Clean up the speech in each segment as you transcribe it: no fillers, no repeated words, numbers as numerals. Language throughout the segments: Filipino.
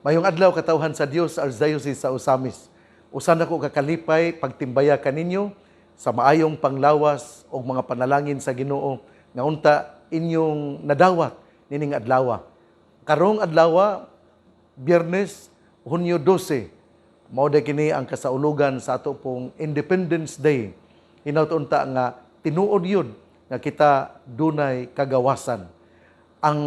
Mayong adlaw katawhan sa Dios Archdiocese sa Osamis. Usan ako kakalipay pagtimbaya kaninyo sa maayong panglawas o mga panalangin sa Ginoo nga unta inyong nadawat nining adlaw. Karong adlaw, Biyernes, Hunyo 12, mao day kini ang kasaulugan sa ato pong Independence Day. Hinaut-unta nga tinuod yun nga kita dunay kagawasan. Ang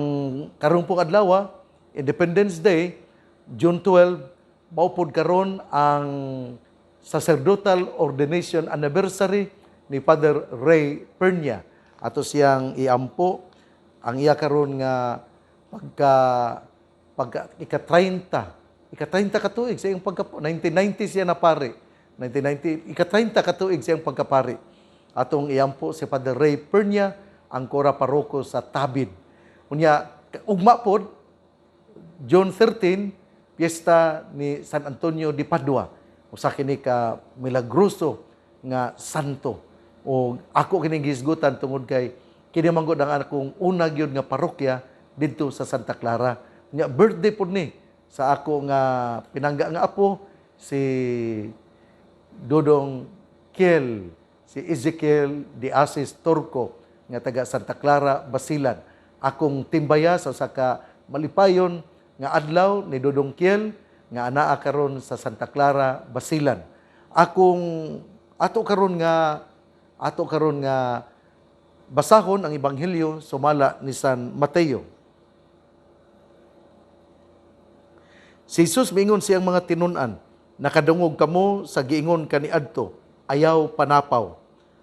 karong pong adlaw, Independence Day, June 12, maupod karon ang sacerdotal ordination anniversary ni Father Ray Pernia. Ato siyang iampo ang iya karon nga pagka ika-30 katuig sa iyang 1990 siya na pari. 1990 ika-30 katuig sa iyang pagkapari. Atong iampo si Father Ray Pernia, ang kora paroko sa Tabid. Unya ugma pod June 13, piyesta ni San Antonio de Padua. Usa kini ka milagroso nga santo. O ako kini gisgutan tungod kay kini manggod ang akong una gyud nga parokya didto sa Santa Clara. Nya birthday pud ni sa ako nga pinangga nga apo si Dodong Kiel, si Ezekiel de Asis Turco nga taga Santa Clara, Basilan. Akong timbaya sa usa ka malipayon nga adlaw ni Dodong Kiel nga anaa karon sa Santa Clara, Basilan. Ato karon nga basahon ang ebanghelyo sumala ni San Mateo. Si Jesus miingon siyang mga tinun-an, nakadungog kamo sa giingon kaniadto, ayaw panapaw.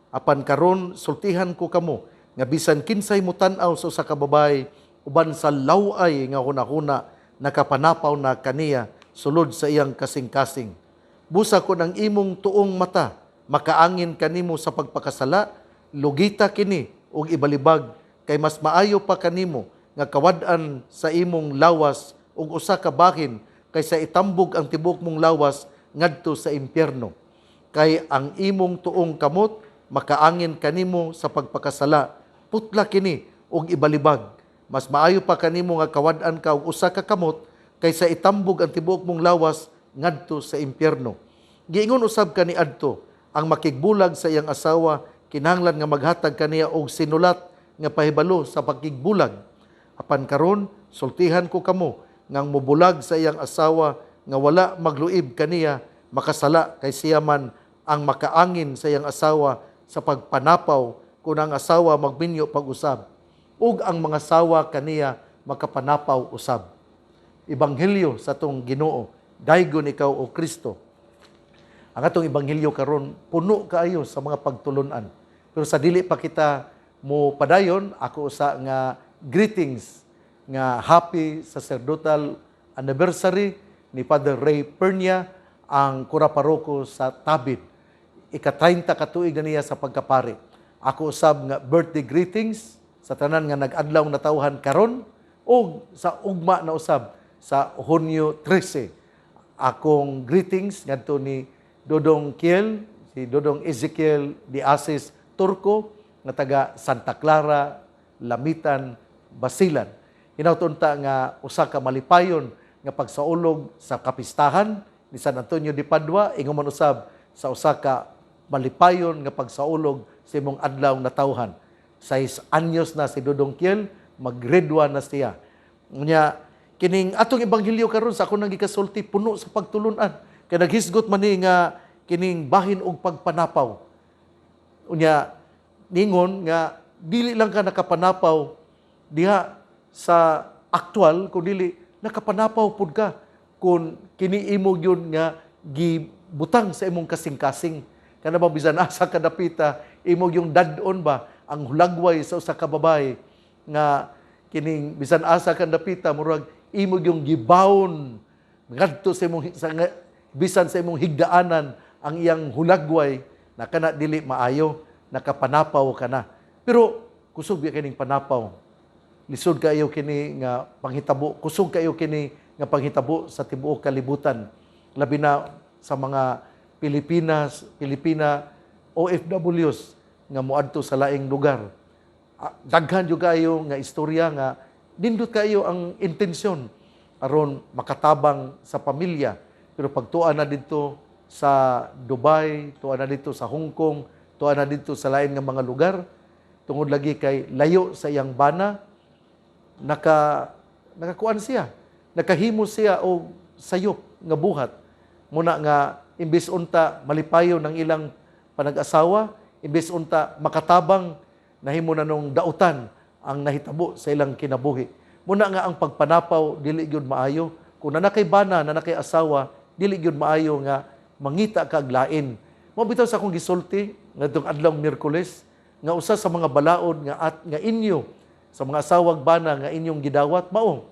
Apan karon sultihan ko kamo nga bisan kinsay mutan-aw sa usa ka babaye uban sa laway nga hunahuna nakapanapaw na kaniya sulod sa iyang kasing-kasing. Busa ko ng imong tuong mata, makaangin kanimo sa pagpakasala, lugita kini ug ibalibag, kay mas maayo pa kanimo nga kawad-an sa imong lawas ug usa ka bahin kaysa itambog ang tibok mong lawas ngadto sa impyerno. Kay ang imong tuong kamot, makaangin kanimo sa pagpakasala, putla kini ug ibalibag. Mas maayo pa kanimo nga kawad-an ka og usa ka kamot kaysa itambog ang tibuok mong lawas ngadto sa impyerno. Giingon usab kaniadto, ang makigbulag sa iyang asawa kinahanglan nga maghatag kaniya og sinulat nga pahibalo sa pagkigbulag. Apan karon sultihan ko kamo ngang mubulag sa iyang asawa nga wala magluib kaniya, makasala kay siya man ang makaangin sa iyang asawa sa pagpanapaw kung ang asawa magminyo pag-usab. Ug ang mga sawa kaniya makapanapaw usab. Ebanghelyo sa tong Ginoo, daygon ikaw o Kristo. Ang atong ebanghelyo karon puno kaayo sa mga pagtulon-an. Pero sa dili pa kita mo padayon, ako usa nga greetings nga happy sacerdotal anniversary ni Father Ray Pernia, ang kura paroko sa Tabid. Ika-30 katuig na niya sa pagkapari. Ako usab nga birthday greetings sa tanan nga nag-adlaw na tawhan karon o sa ugma na usab sa Hunyo 13. Akong greetings ngadto ni Dodong Kiel, si Dodong Ezekiel de Asis Turco nga taga Santa Clara, Lamitan, Basilan. Hinautunta nga usa ka malipayon nga pagsaulog sa kapistahan ni San Antonio de Padua, ingon man usab sa usa ka malipayon nga pagsaulog sa imong adlaw na tawhan. 6 anyos na si Dodong Kiel, mag-grade 1 na siya. Nya kining atong ebanghelyo karon sa akong nang gikasulti puno sa pagtulon-an. Kay naghisgot man ni nga kining bahin og pagpanapaw. Unya ningon nga dili lang ka nakapanapaw diha sa aktual, kung dili nakapanapaw pud ka kung kini imo gyud nga gibutang sa imong kasing-kasing. Kana ba bisan asa ka dapita, imo yung dadon ba ang hulagway sa usa ka babaye nga kining bisan asa ka dapita murag imo yung gibawon ngadto sa imong bisan sa imong higdaanan ang iyang hulagway na kana dili maayo, nakapanapaw ka na. Pero kusog ya kining panapaw. Lisod kayo kini nga panghitabo, kusog kayo kini nga panghitabo sa tibuok kalibutan. Labi na sa mga Pilipina OFWs nga moadto sa laing lugar. Daghan jud kayo nga istorya nga nindot kayo ang intensyon aron makatabang sa pamilya. Pero pag tuwa na dito sa Dubai, tuwa na dito sa Hong Kong, tuwa na dito sa lain nga mga lugar, tungod lagi kay layo sa iyang bana, nakakuan siya, nakahimo siya og sayop nga buhat. Muna nga imbis unta malipayo ng ilang panag-asawa, imbis unta makatabang, nahimo na nung dautan ang nahitabo sa ilang kinabuhi. Muna nga ang pagpanapaw dili gyud maayo. Kung nanakay bana, nanakay asawa, dili gyud maayo nga mangita kag lain. Mo bitaw sa akong gisulti ngadtong adlaw Miyerkules nga usa sa mga balaod nga inyo sa mga asawag bana nga inyong gidawat mao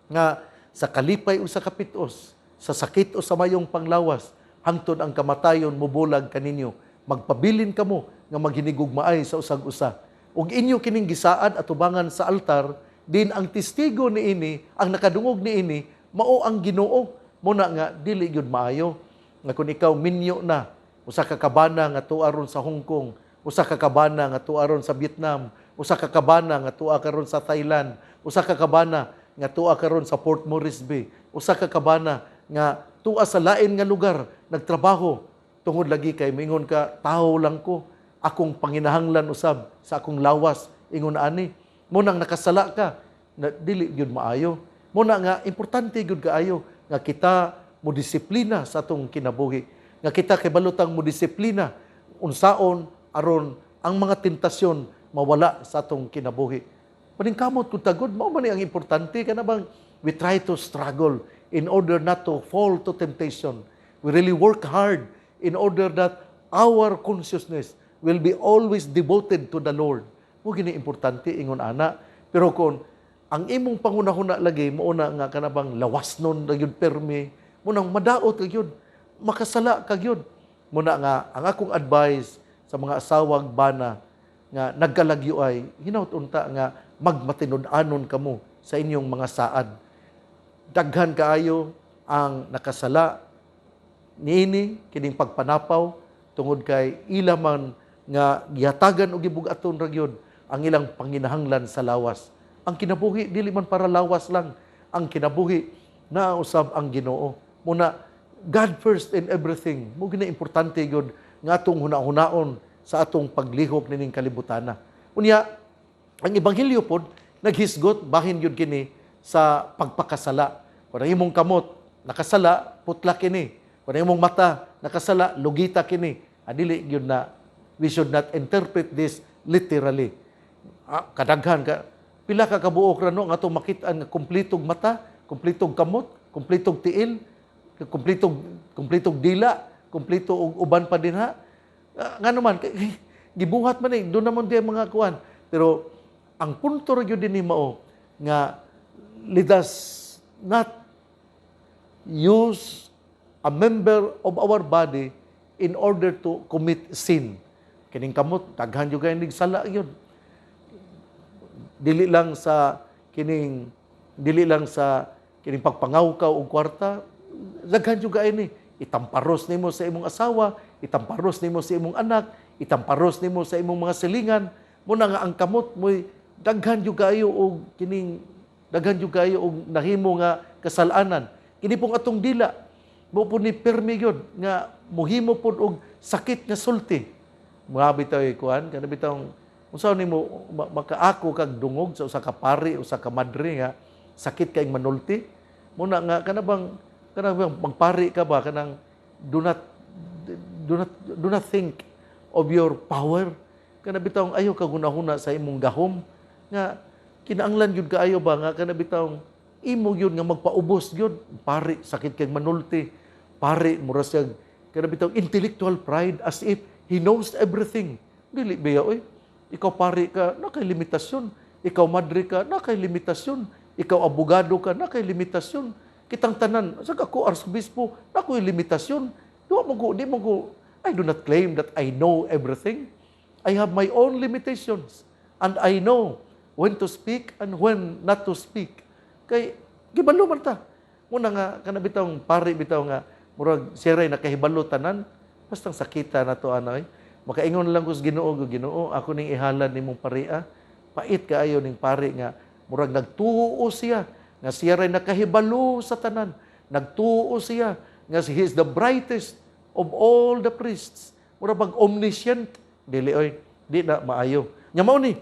nga sa kalipay o sa kapitos, sa sakit o sa mayong panglawas, hangtod ang kamatayon mubulag kaninyo. Magpabilin kamo nga maghinigugmaay sa usag-usa. Ug inyo kining gisaad at tubangan sa altar, din ang testigo niini, ang nakadungog niini, mao ang Ginoo. Muna nga dili gyud maayo nga kung ikaw minyo na usa ka kabana nga tuaron sa Hong Kong, usa ka kabana nga tuaron sa Vietnam, usa ka kabana nga tuwa karon sa Thailand, usa ka kabana nga tuwa karon sa Port Moresby, usa ka kabana nga tuwa sa lain nga lugar nagtrabaho tungod lagi kay mingon ka tawo lang ko, akong panginahanglan usab sa akong lawas ingon ani. Munang nakasala ka na dili gyud maayo. Muna nga importante gyud kaayo nga kita mo disiplina sa atong kinabuhi, nga kita kay balutang mo disiplina unsaon aron ang mga tentasyon mawala sa atong kinabuhi. Paningkamot kung tagod, mao man ang importante kana bang we try to struggle in order not to fall to temptation. We really work hard in order that our consciousness will be always devoted to the Lord. Mo gini importante ingon ana. Pero kung ang imong pangunahuna lagi mo na nga kanabang lawasnon ra gyud permi, mo nang madaot ka gyud, makasala ka gyud. Muna nga ang akong advice sa mga asawag bana nga nagkalagyo ay hinaut unta nga magmatinud-anon kamo sa inyong mga saad. Daghan kaayo ang nakasala niini kining pagpanapaw tungod kay ila man nga gihatagan og gibug-aton ra gyud ang ilang panginahanglan sa lawas. Ang kinabuhi dili man para lawas lang, ang kinabuhi na usab ang Ginoo. Muna God first in everything. Mo gina importante gyud nga atong hunahunaon sa atong paglihok nining kalibutana. Unya ang ebanghelyo pod naghisgot bahin gyud kini sa pagpakasala. Kung ang imong kamot nakasala, putla kini. Kung ang imong mata nakasala, lugita kini. Adili gyud na we should not interpret this literally. Kadaghan ka pila ka kabuok ra no nga atong makit-an nga kumpletong mata, kumpletong kamot, kumpletong tiil, kumpletong dila, kumpleto og uban pa dinha. Nga naman gibuhat man doon naman di mga kuan. Pero ang punto ra gyud dinhi mao nga let us not use a member of our body in order to commit sin. Kining kamot daghan jud kay sala gyud. Dili lang sa kining pagpangawkaw og kwarta, daghan jud kay ni itamparos nimo sa imong asawa, itamparos nimo sa imong anak, itamparos nimo sa imong mga silingan. Muna nga ang kamot mo'y daghan jud kayo og nahimo nga kasalanan. Kini pong atong dila mo po ni permi gyud nga muhimo pod og sakit nga sulti. Mga bitaw kuan kana bitaw unsa nimo makaako kag dungog sa usa ka pari usa ka madre nga sakit kay manulti. Muna nga kanang magpari ka ba kanang do not think of your power. Kana bitaw ayo ka hunahuna sa imong gahom nga kinahanglan gyud kaayo ba nga kana bitaw imo gyud nga magpaubos gyud pari sakit kay manulti. Pari mura siya kana bitaw intellectual pride as if he knows everything. Dili biya oy. Ikaw pari ka, nakay limitasyon. Ikaw madre ka, nakay limitasyon. Ikaw abogado ka, nakay limitasyon. Kitang tanan, sa ako arsobispo, nakoy limitasyon. Di mo ko, I do not claim that I know everything. I have my own limitations. And I know when to speak and when not to speak. Kay, gibalo man ta. Muna nga, kanabitang pari bitaw nga, murag siray nakahibalo tanan, bastang sakita na to anay. Makaingon lang ko sa Ginoo, ako ning ihalan nimong paria. Pait kaayo ning pari nga murag nagtuo siya nga siya ray nakahibalo sa tanan. Nagtuo siya nga he is the brightest of all the priests. Mura bang omniscient, dili oy, di na maayo. Nya mao ni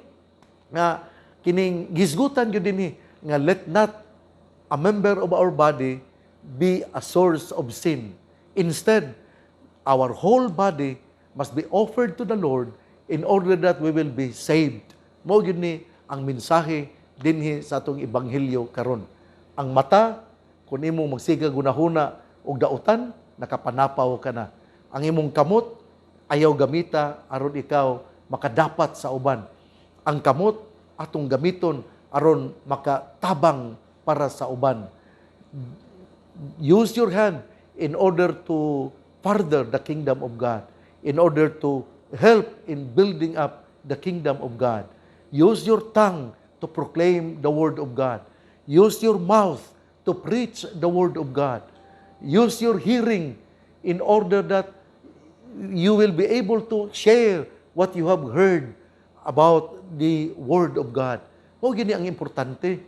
nga kining gisgutan gyud dinhi nga let not a member of our body be a source of sin. Instead, our whole body must be offered to the Lord in order that we will be saved. Mao gyud ni ang mensahe dinhi sa atong ebanghelyo karon. Ang mata, kung imong magsiga gunahuna og dautan, nakapanapaw ka na. Ang imong kamot, ayaw gamita aron ikaw makadapat sa uban. Ang kamot, atong gamiton aron makatabang para sa uban. Use your hand in order to further the kingdom of God, in order to help in building up the kingdom of God. Use your tongue to proclaim the word of God. Use your mouth to preach the word of God. Use your hearing in order that you will be able to share what you have heard about the word of God. Mao gini ang importante.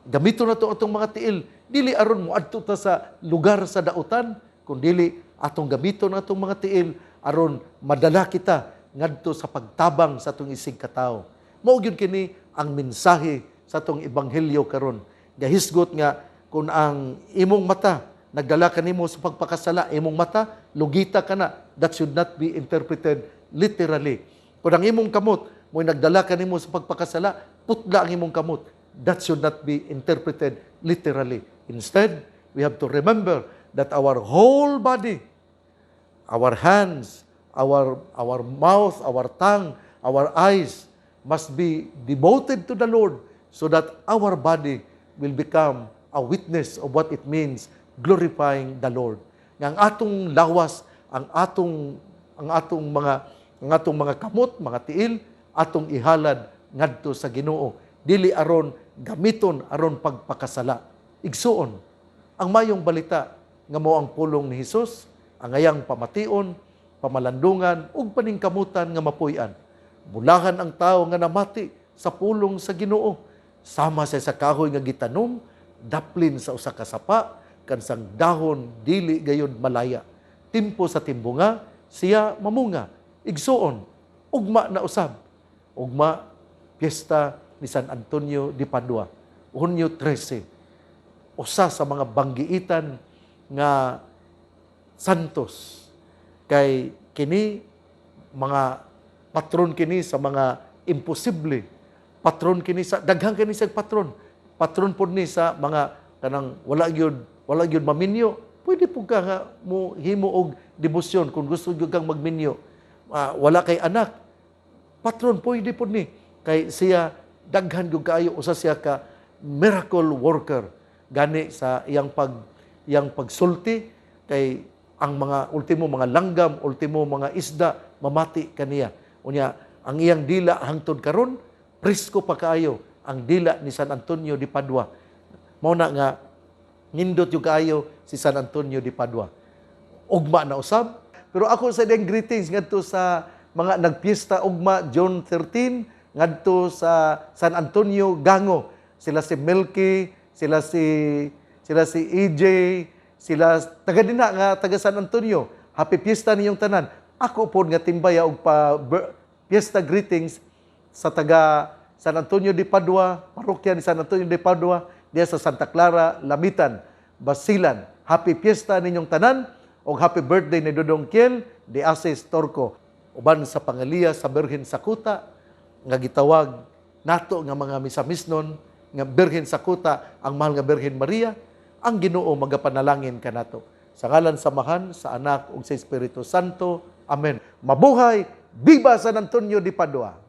Gamito na to atong mga tiil. Dili aron mo adto ta sa lugar sa dautan, kundi atong gamito na atong mga tiil aron madala kita ngadto sa pagtabang sa atong isig katawo. Mao gyud kini ang mensahe sa atong ebanghelyo karon. Gahisgot nga kung ang imong mata nagdala kanimo sa pagpakasala, imong mata lugita kana, that should not be interpreted literally. Kung ang imong kamot mo'y nagdala kanimo sa pagpakasala, putla ang imong kamot, that should not be interpreted literally. Instead, we have to remember that our whole body, our hands, our mouth, our tongue, our eyes must be devoted to the Lord so that our body will become a witness of what it means glorifying the Lord. Nga ang atong lawas, ang atong mga kamot, mga tiil, atong ihalad ngadto sa Ginoo. Dili aron gamiton aron pagpakasala. Igsuon ang mayong balita nga mao ang pulong ni Hesus, ang ayang pamation, pamalandungan ug paningkamutan nga mapuy-an. Bulahan ang tao nga namati sa pulong sa Ginoo. Sama sa kahoy nga gitanom, daplin sa usa ka sapa, kansang dahon dili gayud malaya. Timpo sa timbunga, siya mamunga. Igsuon, ugma na usab. Ugma, piyesta ni San Antonio de Padua, Hunyo 13. Usa sa mga banggiitan nga santos. Kay kini mga patron kini sa mga imposible. Patron kini sa daghang kini sa patron. Patron pod ni sa mga kanang wala gyud maminyo. Pwede po ka nga mo himo og debosyon kung gusto gyud kang magminyo. Wala kay anak. Patron pwede pod ni kay siya daghan gyud kaayo usa siya ka miracle worker gani sa iyang pagsulti kay ang mga ultimo mga langgam, ultimo mga isda mamati kaniya. Unya ang iyang dila hangtod karon presko pa kaayo ang dila ni San Antonio de Padua. Mao na nga nindot yung kaayo si San Antonio de Padua. Ugma na usab. Pero ako sa diyang greetings ngadto sa mga nagpiesta ugma June 13 ngadto sa San Antonio Gango. Sila si Milky, sila si EJ, sila taga dinha nga taga San Antonio. Happy fiesta ninyong tanan. Ako pod nga timbaya og fiesta greetings sa taga San Antonio de Padua, parokya ni San Antonio de Padua, diya sa Santa Clara, Lamitan, Basilan. Happy fiesta ninyong tanan o happy birthday ni Dodong Kiel de Asis Torco. Uban sa pangaliya sa Birhen Sakuta, nga gitawag nato nga mga misamisnon, nga Birhen Sakuta, ang mahal nga Birhen Maria, ang Ginoo magapanalangin kanato. Sa ngalan samahan, sa Anak ug sa Espiritu Santo. Amen. Mabuhay! Viva San Antonio de Padua!